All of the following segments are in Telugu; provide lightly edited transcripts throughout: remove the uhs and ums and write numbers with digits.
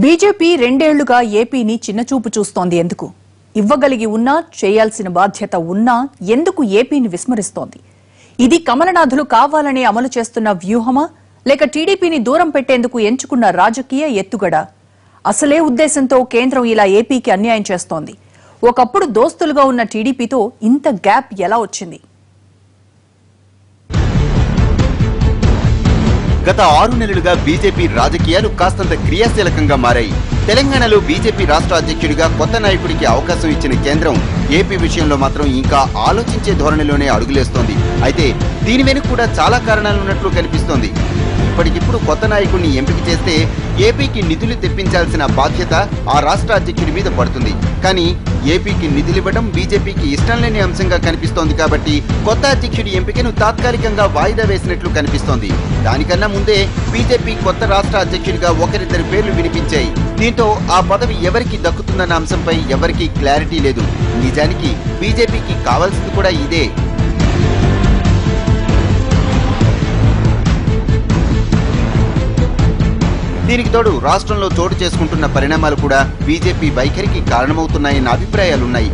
బీజేపీ రెండేళ్లుగా ఏపీని చిన్నచూపు చూస్తోంది ఎందుకు? ఇవ్వగలిగి ఉన్నా, చేయాల్సిన బాధ్యత ఉన్నా ఎందుకు ఏపీని విస్మరిస్తోంది? ఇది కమలనాథులు కావాలని అమలు చేస్తున్న వ్యూహమా, లేక టీడీపీని దూరం పెట్టేందుకు ఎంచుకున్న రాజకీయ ఎత్తుగడ? అసలే ఉద్దేశంతో కేంద్రం ఇలా ఏపీకి అన్యాయం చేస్తోంది. ఒకప్పుడు దోస్తులుగా ఉన్న టీడీపీతో ఇంత గ్యాప్ ఎలా వచ్చింది? గత 6 నెలలుగా బీజేపీ రాజకీయాలు కాస్తంత క్రియాశీలకంగా మారాయి. తెలంగాణలో బీజేపీ రాష్ట్ర అధ్యక్షుడిగా కొత్త నాయకుడికి అవకాశం ఇచ్చిన కేంద్రం ఏపీ విషయంలో మాత్రం ఇంకా ఆలోచించే ధోరణిలోనే అడుగులేస్తోంది. అయితే దీని వెనుక కూడా చాలా కారణాలున్నట్లు కనిపిస్తోంది. ఇప్పటికిప్పుడు కొత్త నాయకుడిని ఎంపిక చేస్తే ఏపీకి నిధులు తెప్పించాల్సిన బాధ్యత ఆ రాష్ట్ర అధ్యక్షుడి మీద పడుతుంది. కానీ ఏపీకి నిధులివ్వడం బీజేపీకి ఇష్టం లేని అంశంగా కనిపిస్తోంది కాబట్టి కొత్త అధ్యక్షుడి ఎంపికను తాత్కాలికంగా వాయిదా వేసినట్లు కనిపిస్తోంది. దానికన్నా ముందే బీజేపీ కొత్త రాష్ట్ర అధ్యక్షుడిగా ఒకరిద్దరు పేర్లు వినిపించాయి. దీంతో ఆ పదవి ఎవరికి దక్కుతుందన్న అంశంపై ఎవరికీ క్లారిటీ లేదు. నిజానికి బీజేపీకి కావాల్సింది కూడా ఇదే. దీనికి తోడు రాష్ట్రంలో చోటు చేసుకుంటున్న పరిణామాలు కూడా బీజేపీ వైఖరికి కారణమవుతున్నాయన్న అభిప్రాయాలున్నాయి.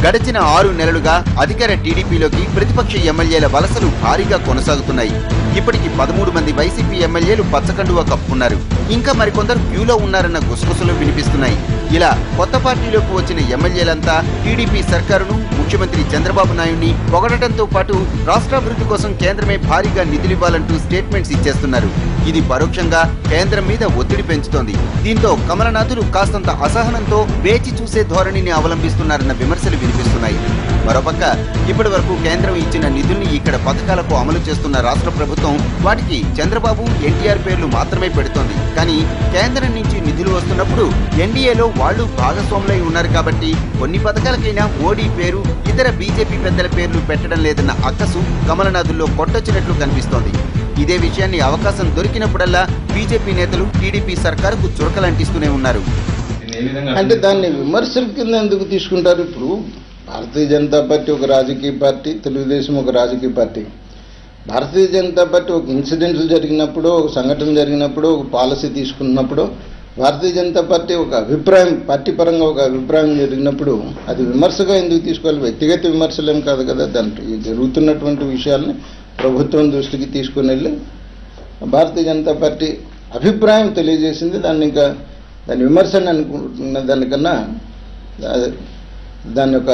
గడిచిన 6 నెలలుగా అధికార టీడీపీలోకి ప్రతిపక్ష ఎమ్మెల్యేల వలసలు భారీగా కొనసాగుతున్నాయి. ఇప్పటికి 13 మంది వైసీపీ ఎమ్మెల్యేలు పచ్చకండువా కప్పుకున్నారు. ఇంకా మరికొందరు క్యూలో ఉన్నారన్న గుసగుసలు వినిపిస్తున్నాయి. ఇలా కొత్త పార్టీలోకి వచ్చిన ఎమ్మెల్యేలంతా టీడీపీ సర్కారును, ముఖ్యమంత్రి చంద్రబాబు నాయుడిని పొగడటంతో పాటు రాష్ట్రాభివృద్ధి కోసం కేంద్రమే భారీగా నిధులివ్వాలంటూ స్టేట్మెంట్స్ ఇచ్చేస్తున్నారు. ఇది పరోక్షంగా కేంద్రం మీద ఒత్తిడి పెంచుతోంది. దీంతో కమలనాథులు కాస్తంత అసహనంతో వేచి చూసే ధోరణిని అవలంబిస్తున్నారన్న విమర్శలు వినిపిస్తున్నాయి. మరోపక్క ఇప్పటి వరకు కేంద్రం ఇచ్చిన నిధుల్ని ఇక్కడ పథకాలకు అమలు చేస్తున్న రాష్ట్ర ప్రభుత్వం వాటికి చంద్రబాబు, ఎన్టీఆర్ పేర్లు మాత్రమే పెడుతోంది. కానీ కేంద్రం నుంచి నిధులు వస్తున్నప్పుడు ఎన్డీఏలో వాళ్లు భాగస్వాములై ఉన్నారు కాబట్టి కొన్ని పథకాలకైనా మోడీ పేరు, ఇతర బీజేపీ పెద్దల పేర్లు పెట్టడం లేదన్న అక్కసు కమలనాథుల్లో కొట్టొచ్చినట్లు కనిపిస్తోంది. ఇదే విషయాన్ని అవకాశం దొరికినప్పుడల్లా బీజేపీ నేతలు టీడీపీ సర్కారుకు చురకలంటిస్తూనే ఉన్నారు. అంటే దాన్ని విమర్శల కింద ఎందుకు తీసుకుంటారు? ఇప్పుడు భారతీయ జనతా పార్టీ ఒక రాజకీయ పార్టీ, తెలుగుదేశం ఒక రాజకీయ పార్టీ. భారతీయ జనతా పార్టీ ఒక ఇన్సిడెంట్లు జరిగినప్పుడు, ఒక సంఘటన జరిగినప్పుడు, ఒక పాలసీ తీసుకున్నప్పుడు భారతీయ జనతా పార్టీ ఒక అభిప్రాయం, పార్టీ పరంగా ఒక అభిప్రాయం జరిగినప్పుడు అది విమర్శగా ఎందుకు తీసుకోవాలి? వ్యక్తిగత విమర్శలేం కాదు కదా. దాంట్లో జరుగుతున్నటువంటి విషయాల్ని ప్రభుత్వం దృష్టికి తీసుకుని వెళ్ళి భారతీయ జనతా పార్టీ అభిప్రాయం తెలియజేసింది. దాని విమర్శని అనుకుంటున్న దానికన్నా దాని యొక్క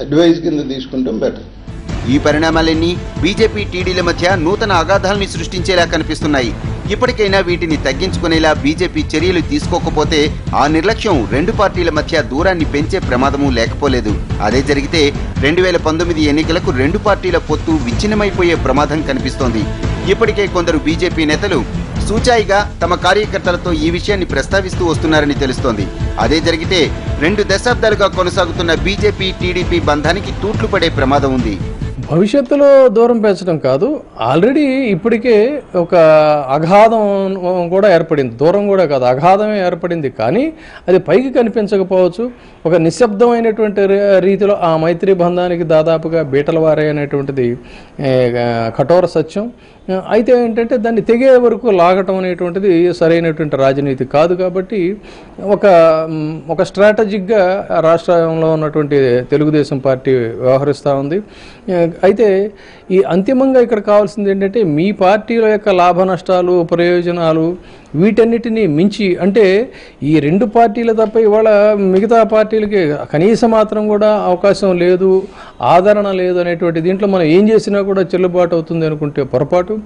అడ్వైజ్ కింద తీసుకుంటాం బెటర్. ఈ పరిణామాలన్నీ బీజేపీ టీడీల మధ్య నూతన అగాధాల్ని సృష్టించేలా కనిపిస్తున్నాయి. ఇప్పటికైనా వీటిని తగ్గించుకునేలా బీజేపీ చర్యలు తీసుకోకపోతే ఆ నిర్లక్ష్యం రెండు పార్టీల మధ్య దూరాన్ని పెంచే ప్రమాదమూ లేకపోలేదు. అదే జరిగితే 2019 ఎన్నికలకు రెండు పార్టీల పొత్తు విచ్ఛిన్నమైపోయే ప్రమాదం కనిపిస్తోంది. ఇప్పటికే కొందరు బీజేపీ నేతలు సూచాయిగా తమ కార్యకర్తలతో ఈ విషయాన్ని ప్రస్తావిస్తూ వస్తున్నారని తెలుస్తోంది. అదే జరిగితే 2 దశాబ్దాలుగా కొనసాగుతున్న బీజేపీ టీడీపీ బంధానికి తూట్లు పడే ప్రమాదం ఉంది. భవిష్యత్తులో దూరం పెంచడం కాదు, ఆల్రెడీ ఇప్పటికే ఒక అగాధం కూడా ఏర్పడింది. దూరం కూడా కాదు, అగాధమే ఏర్పడింది. కానీ అది పైకి కనిపించకపోవచ్చు. ఒక నిశ్శబ్దమైనటువంటి రీతిలో ఆ మైత్రి బంధానికి దాదాపుగా బీటల వారే అనేటువంటిది కఠోర సత్యం. అయితే ఏంటంటే దాన్ని తెగే వరకు లాగటం అనేటువంటిది సరైనటువంటి రాజనీతి కాదు. కాబట్టి ఒక స్ట్రాటజిక్గా రాష్ట్రంలో ఉన్నటువంటి తెలుగుదేశం పార్టీ వ్యవహరిస్తూ ఉంది. అయితే ఈ అంతిమంగా ఇక్కడ కావాల్సింది ఏంటంటే మీ పార్టీల యొక్క లాభ నష్టాలు, ప్రయోజనాలు వీటన్నిటినీ మించి, అంటే ఈ రెండు పార్టీలు తప్ప ఇవాళ మిగతా పార్టీలకి కనీసం మాత్రం కూడా అవకాశం లేదు, ఆదరణ లేదు అనేటువంటి దీంట్లో మనం ఏం చేసినా కూడా చెల్లుబాటు అవుతుంది అనుకుంటే పొరపాటు.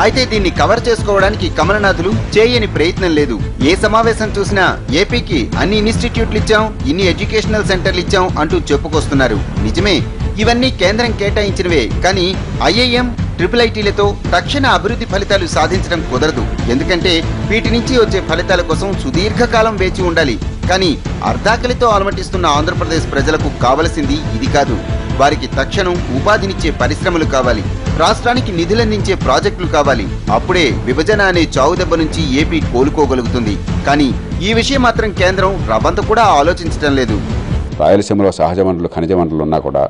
అయితే దీన్ని కవర్ చేసుకోవడానికి కమలనాథులు చేయని ప్రయత్నం లేదు. ఏ సమావేశం చూసినా ఏపీకి అన్ని ఇన్స్టిట్యూట్లు ఇచ్చాం, ఇన్ని ఎడ్యుకేషనల్ సెంటర్లు ఇచ్చాం అంటూ చెప్పుకొస్తున్నారు. నిజమే, ఇవన్నీ కేంద్రం కేటాయించినవే. కానీ ఐఐఎం, IIITలతో తక్షణ అభివృద్ధి ఫలితాలు సాధించడం కుదరదు. ఎందుకంటే వీటి నుంచి వచ్చే ఫలితాల కోసం సుదీర్ఘకాలం వేచి ఉండాలి. కానీ అర్ధాకలితో అలమటిస్తున్న ఆంధ్రప్రదేశ్ ప్రజలకు కావలసింది ఇది కాదు. వారికి తక్షణం ఉపాధినిచ్చే పరిశ్రమలు కావాలి, రాష్ట్రానికి నిధులందించే ప్రాజెక్టులు కావాలి. అప్పుడే విభజన అనే చావుదెబ్బ నుంచి ఏపీ కోలుకోగలుగుతుంది. కానీ ఈ విషయం మాత్రం కేంద్రం రవంత కూడా ఆలోచించడం లేదు. రాయలసీమలో సహజ వనరులు, ఖనిజ వనరులు ఉన్నా కూడా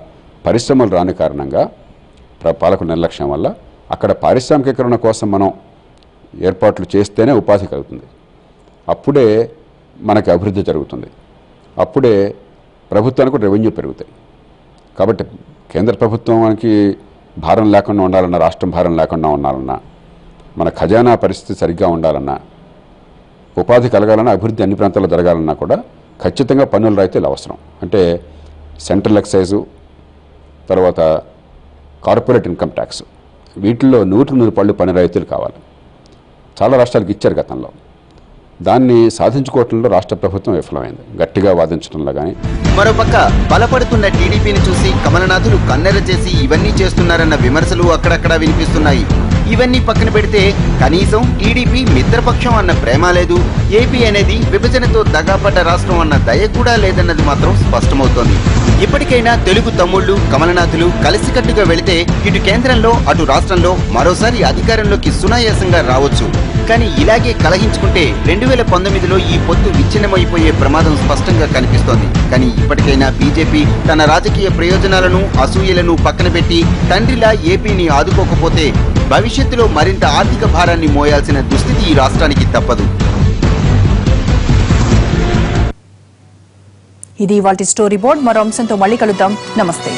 పరిశ్రమలు రాని కారణంగా పాలకుల నిర్లక్ష్యం వల్ల అక్కడ పారిశ్రామికీకరణ కోసం మనం ఏర్పాట్లు చేస్తేనే ఉపాధి కలుగుతుంది. అప్పుడే మనకి అభివృద్ధి జరుగుతుంది, అప్పుడే ప్రభుత్వానికి రెవెన్యూ పెరుగుతాయి. కాబట్టి కేంద్ర ప్రభుత్వానికి భారం లేకుండా ఉండాలన్నా, రాష్ట్రం భారం లేకుండా ఉండాలన్నా, మన ఖజానా పరిస్థితి సరిగ్గా ఉండాలన్నా, ఉపాధి కలగాలన్నా, అభివృద్ధి అన్ని ప్రాంతాల్లో జరగాలన్నా కూడా ఖచ్చితంగా పన్నుల రాయితీలు అవసరం. అంటే సెంట్రల్ ఎక్సైజు, తర్వాత కార్పొరేట్ ఇన్కమ్ ట్యాక్స్, వీటిల్లో 100 పళ్ళు పన్ను రాయితీలు కావాలి. చాలా రాష్ట్రాలకు ఇచ్చారు గతంలో. దాన్ని సాధించుకోవటంలో రాష్ట్ర ప్రభుత్వం విఫలమైంది, గట్టిగా వాదించడంలో కానీ. మరోపక్క బలపడుతున్న టీడీపీని చూసి కమలనాథులు కన్నెర చేసి ఇవన్నీ చేస్తున్నారన్న విమర్శలు అక్కడక్కడా వినిపిస్తున్నాయి. ఇవన్నీ పక్కన పెడితే కనీసం టీడీపీ మిత్రపక్షం అన్న ప్రేమ లేదు, ఏపీ అనేది విభజనతో దగాపడ్డ రాష్ట్రం అన్న దయ కూడా లేదన్నది మాత్రం స్పష్టమవుతోంది. ఇప్పటికైనా తెలుగు తమ్ముళ్లు కమలనాథులు కలిసికట్టుగా వెళితే ఇటు కేంద్రంలో అటు రాష్ట్రంలో మరోసారి అధికారంలోకి సునాయాసంగా రావచ్చు. కానీ ఇలాగే కలహించుకుంటే 2019లో ఈ పొత్తు విచ్ఛిన్నమైపోయే ప్రమాదం స్పష్టంగా కనిపిస్తోంది. కానీ ఇప్పటికైనా బీజేపీ తన రాజకీయ ప్రయోజనాలను, అసూయలను పక్కన పెట్టి తండ్రిలా ఏపీని ఆదుకోకపోతే భవిష్యత్తులో మరింత ఆర్థిక భారాన్ని మోయాల్సిన దుస్థితి ఈ రాష్ట్రానికి తప్పదు. ఇది ఇవాల్టి స్టోరీ బోర్డ్. మరో అంశంతో మళ్ళీ కలుద్దాం. నమస్తే.